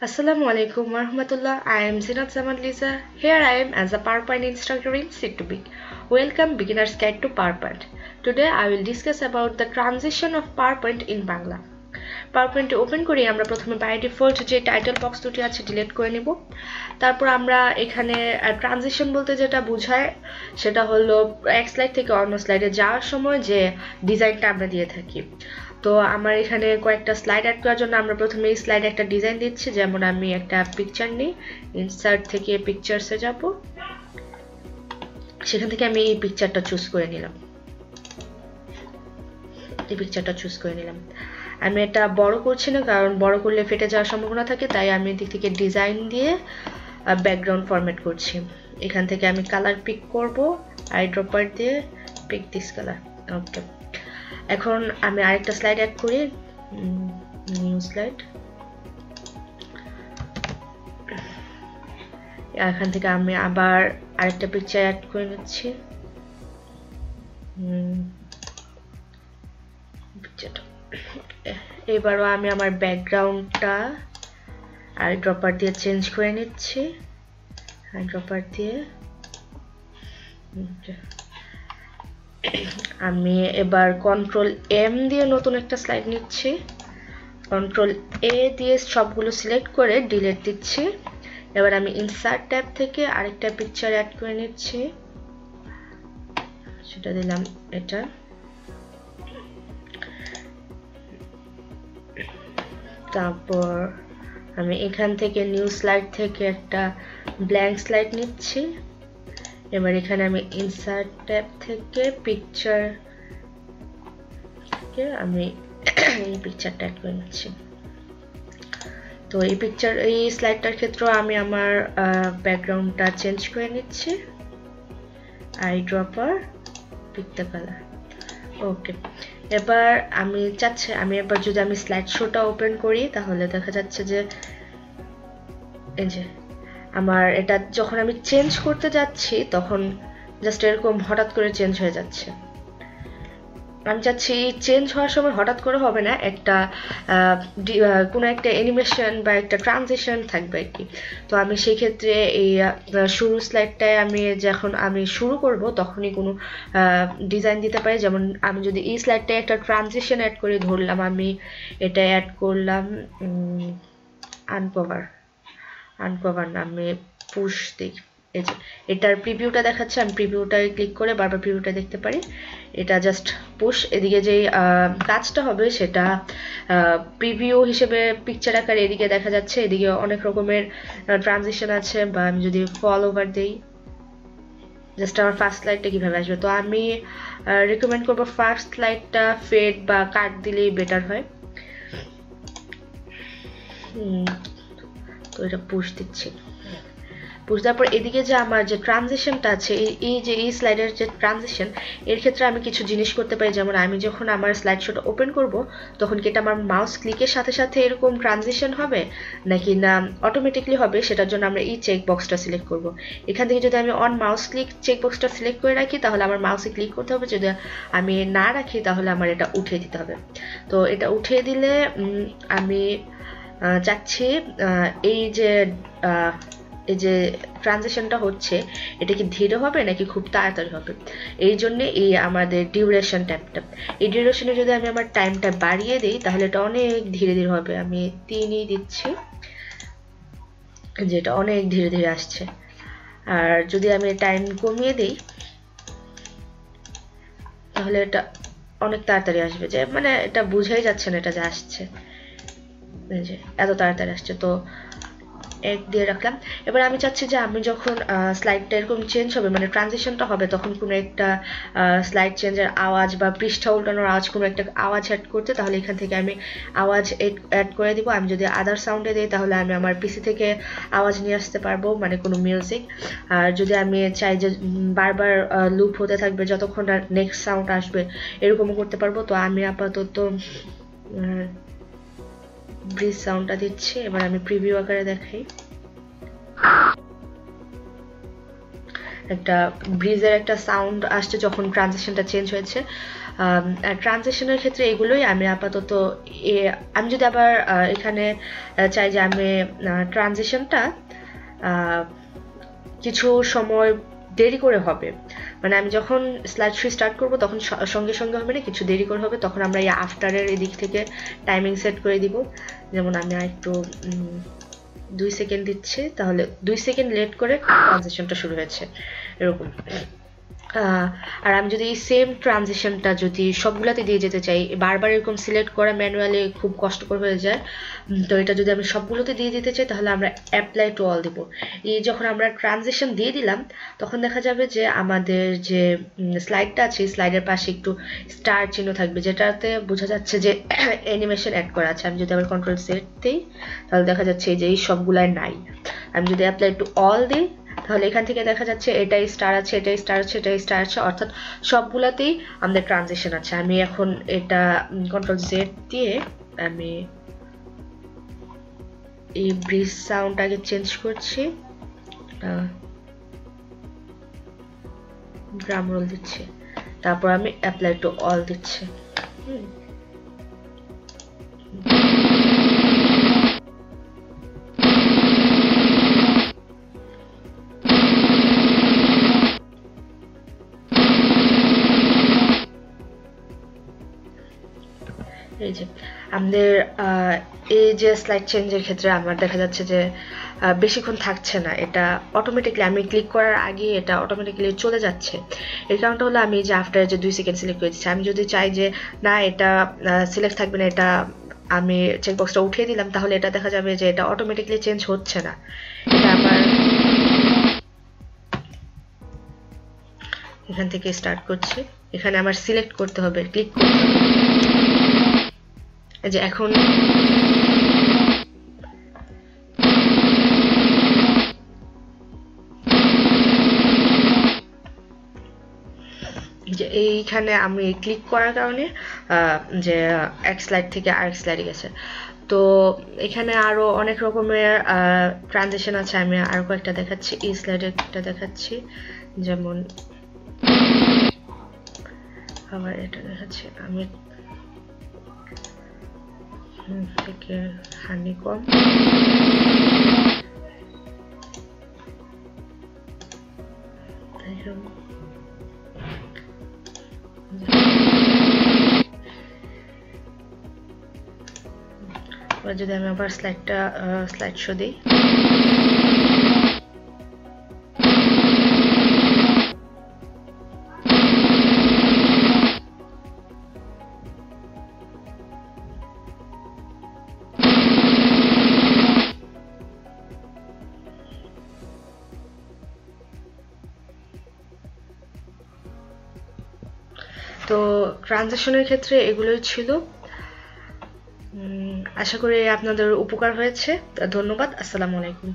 Assalamu alaikum warahmatullah. I am Zinat Zaman Lisa. Here I am as a PowerPoint instructor in Sit2Big. Welcome Beginner's Guide to PowerPoint. Today I will discuss about the transition of PowerPoint in Bangla. PowerPoint open করি আমরা প্রথমে by default যে title box দুটি আছে delete করে নিব। তারপর আমরা এখানে ট্রানজিশন বলতে যেটা বোঝায় সেটা হলো এক স্লাইড থেকে অন্য স্লাইডে যাওয়ার সময় যে ডিজাইনটা আমরা দিয়ে থাকি। তো আমার এখানে কয়েকটা স্লাইড অ্যাড করার জন্য আমরা প্রথমে এই স্লাইডে একটা ডিজাইন দিচ্ছি, যেমন আমি একটা পিকচার নিই, ইনসার্ট থেকে পিকচারসে যাব, সেখান থেকে আমি এই পিকচারটা চুজ করে নিলাম। আমি এটা বড় করছি না, কারণ বড় করলে ফেটে যাওয়ার সম্ভাবনা থাকে, তাই আমি এদিক থেকে ডিজাইন দিয়ে ব্যাকগ্রাউন্ড ফরম্যাট করছি। এখান থেকে আমি কালার পিক করব, আই ড্রপার দিয়ে পিক দিস কালার। ওকে, এখন আমি আরেকটা স্লাইড অ্যাড করি, নিউ স্লাইড। এখান থেকে আমি আবার আরেকটা পিকচার অ্যাড করে নিচ্ছি। এবারও আমি আমার ব্যাকগ্রাউন্ডটা আই ড্রপার দিয়ে চেঞ্জ করে নিচ্ছি, আই ড্রপার দিয়ে। আমি এবার কন্ট্রোল এম দিয়ে নতুন একটা স্লাইড নিচ্ছি, কন্ট্রোল এ দিয়ে সবগুলো সিলেক্ট করে ডিলিট দিচ্ছি। এবার আমি ইনসার্ট ট্যাব থেকে আরেকটা পিকচার অ্যাড করে নিচ্ছি, সেটা দিলাম এটা। তারপর আমি এখান থেকে নিউ স্লাইড থেকে একটা ব্ল্যাঙ্ক স্লাইড নিচ্ছি। এবার এখানে আমি ইনসার্ট ট্যাব থেকে পিকচার থেকে আমি এই পিকচারটা অ্যাড করে নিচ্ছি। তো এই স্লাইডটার ক্ষেত্রে আমি আমার ব্যাকগ্রাউন্ডটা চেঞ্জ করে নিচ্ছি, eye dropper pick the colour. Okay, এবার আমি চাচ্ছি এবার যদি আমি স্লাইড শোটা ওপেন করি তাহলে দেখা যাচ্ছে যে এই যে আমার এটা যখন আমি চেঞ্জ করতে যাচ্ছি তখন জাস্ট এরকম হঠাৎ করে চেঞ্জ হয়ে যাচ্ছে। আমি চাচ্ছি চেঞ্জ হওয়ার সময় হঠাৎ করে হবে না, একটা কোনো একটা অ্যানিমেশন বা একটা ট্রানজিশন থাকবে আর কি। তো আমি সেই ক্ষেত্রে এই শুরু স্লাইডটায় যখন আমি শুরু করব তখনই কোনো ডিজাইন দিতে পারি। যেমন আমি যদি এই স্লাইডটায় একটা ট্রানজিশন অ্যাড করে ধরলাম, আমি এটা অ্যাড করলাম আনকভার নামে পুশ দিই। এই যে এটার প্রিভিউটা দেখাচ্ছে, আমি প্রিভিউটায় ক্লিক করে বারবার প্রিভিউটা দেখতে পারি। এটা জাস্ট পুশ। এদিকে যেই কাজটা হবে সেটা প্রিভিউ হিসেবে পিকচার আকারে এদিকে দেখা যাচ্ছে। এদিকে অনেক রকমের ট্রানজিশন আছে, বা আমি যদি ফল ওভার দিই জাস্ট আমার ফার্স্ট স্লাইডটা কিভাবে আসবে। তো আমি রেকমেন্ড করবো ফার্স্ট স্লাইডটা ফেড বা কাট দিলেই বেটার হয়। তো এটা পুশ দিচ্ছি, তারপর এদিকে যে আমার যে ট্রানজিশনটা আছে, এই স্লাইডের যে ট্রানজিশন, এর ক্ষেত্রে আমি কিছু জিনিস করতে পারি। যেমন আমি যখন আমার স্লাইড শোটা ওপেন করব তখন কি এটা আমার মাউস ক্লিকের সাথে সাথে এরকম ট্রানজিশন হবে নাকি না অটোমেটিকলি হবে, সেটার জন্য আমরা এই চেক বক্সটা সিলেক্ট করব। এখান থেকে যদি আমি অন মাউস ক্লিক চেক বক্সটা সিলেক্ট করে রাখি তাহলে আমার মাউসে ক্লিক করতে হবে, যদি আমি না রাখি তাহলে আমার এটা উঠিয়ে দিতে হবে। তো এটা উঠিয়ে দিলে আমি চাচ্ছি এই যে ট্রানজিশনটা হচ্ছে এটা কি ধীরে হবে নাকি খুব তাড়াতাড়ি হবে। এই জন্য এই আমাদের ডিউরেশন ট্যাবটা, এই ডিউরেশনে যদি আমি আমার টাইমটা বাড়িয়ে দিই তাহলে এটা অনেক ধীরে ধীরে হবে। আমি 3ই দিচ্ছি, যেটা অনেক ধীরে ধীরে আসছে। আর যদি আমি টাইম কমিয়ে দিই তাহলে এটা অনেক তাড়াতাড়ি আসবে, যে মানে এটা বুঝাই যাচ্ছে না এটা যে আসছে, যে এত তাড়াতাড়ি আসছে। তো 1 দিয়ে রাখলাম। এবার আমি চাচ্ছি যে আমি যখন স্লাইডটা এরকম চেঞ্জ হবে, মানে ট্রানজিশনটা হবে, তখন কোনো একটা স্লাইড চেঞ্জের আওয়াজ বা পৃষ্ঠা উল্টানোর আওয়াজ, কোনো একটা আওয়াজ অ্যাড করতে, তাহলে এখান থেকে আমি আওয়াজ অ্যাড করে দিব। আমি যদি আদার সাউন্ডে দিই তাহলে আমি আমার পিসি থেকে আওয়াজ নিয়ে আসতে পারবো, মানে কোনো মিউজিক। আর যদি আমি চাই যে বারবার লুপ হতে থাকবে যতক্ষণ না নেক্সট সাউন্ড আসবে, এরকমও করতে পারবো। তো আমি আপাতত ব্রিজ সাউন্ডটা দিচ্ছি। এবার আমি প্রিভিউ আকারে দেখাই, একটা ব্রিজের একটা সাউন্ড আসছে যখন ট্রানজিশনটা চেঞ্জ হয়েছে। ট্রানজিশনের ক্ষেত্রে এগুলোই আমি আপাতত আমি যদি আবার এখানে চাই যে আমি ট্রানজিশনটা কিছু সময় দেরি করে হবে, মানে আমি যখন স্লাইড শো স্টার্ট করব তখন সঙ্গে সঙ্গে হবে না, কিছু দেরি করে হবে, তখন আমরা এই আফটারের এদিক থেকে টাইমিং সেট করে দিব। যেমন আমি একটু 2 সেকেন্ড দিচ্ছি, তাহলে 2 সেকেন্ড লেট করে ট্রানজিশনটা শুরু হয়েছে এরকম। আর আমি যদি এই সেম ট্রানজিশনটা যদি সবগুলাতে দিয়ে যেতে চাই, বারবার এরকম সিলেক্ট করা ম্যানুয়ালি খুব কষ্টকর হয়ে যায়, তো এটা যদি আমি সবগুলোতে দিয়ে দিতে চাই তাহলে আমরা অ্যাপ্লাই টু অল দিব। এই যখন আমরা ট্রানজিশন দিয়ে দিলাম তখন দেখা যাবে যে আমাদের যে স্লাইডটা আছে স্লাইডের পাশে একটু স্টার চিহ্ন থাকবে, যেটাতে বোঝা যাচ্ছে যে অ্যানিমেশন অ্যাড করা আছে। আমি যদি আবার কন্ট্রোল সেট দিই তাহলে দেখা যাচ্ছে যে এই সবগুলাই নাই। আমি যদি অ্যাপ্লাই টু অল দিই তাহলে এখান থেকে দেখা যাচ্ছে এটাই স্টার আছে, এটাই স্টার আছে, এটাই স্টার আছে, অর্থাৎ সবগুলাতেই আমাদের ট্রানজিশন আছে। আমি এখন এটা কন্ট্রোল জেড দিয়ে আমি এই ব্রিজ সাউন্ড আগে চেঞ্জ করছি, ড্রাম রোল দিচ্ছি, তারপর আমি অ্যাপ্লাই টু অল দিচ্ছি। এই যে আমাদের এই যে স্লাইড চেঞ্জের ক্ষেত্রে আমার দেখা যাচ্ছে যে বেশিক্ষণ থাকছে না, এটা অটোমেটিকলি আমি ক্লিক করার আগে এটা অটোমেটিকলি চলে যাচ্ছে। এর কারণটা হলো আমি যে আফটার যে 2 সেকেন্ড সিলেক্ট করেছি, আমি যদি চাই যে না এটা সিলেক্ট থাকবে না, এটা আমি চেকবক্সটা উঠিয়ে দিলাম, তাহলে এটা দেখা যাবে যে এটা অটোমেটিকলি চেঞ্জ হচ্ছে না। এটা আবার এখান থেকে স্টার্ট করছি, এখানে আমার সিলেক্ট করতে হবে, ক্লিক করতে হবে। যে এখন যে এইখানে আমি ক্লিক করার কারণে যে এক স্লাইড থেকে আরেক স্লাইডে গেছে। তো এখানে আরো অনেক রকমের ট্রানজিশন আছে, আমি আরো কয়েকটা দেখাচ্ছি। এই স্লাইডে একটা দেখাচ্ছি, যেমন আবার এটা দেখাচ্ছি আমি থেকে হানিকম, যদি আমি আবার স্লাইড শো দিই, তো ট্রানজিশনের ক্ষেত্রে এগুলোই ছিল। আশা করি আপনাদের উপকার হয়েছে। ধন্যবাদ। আসসালামু আলাইকুম।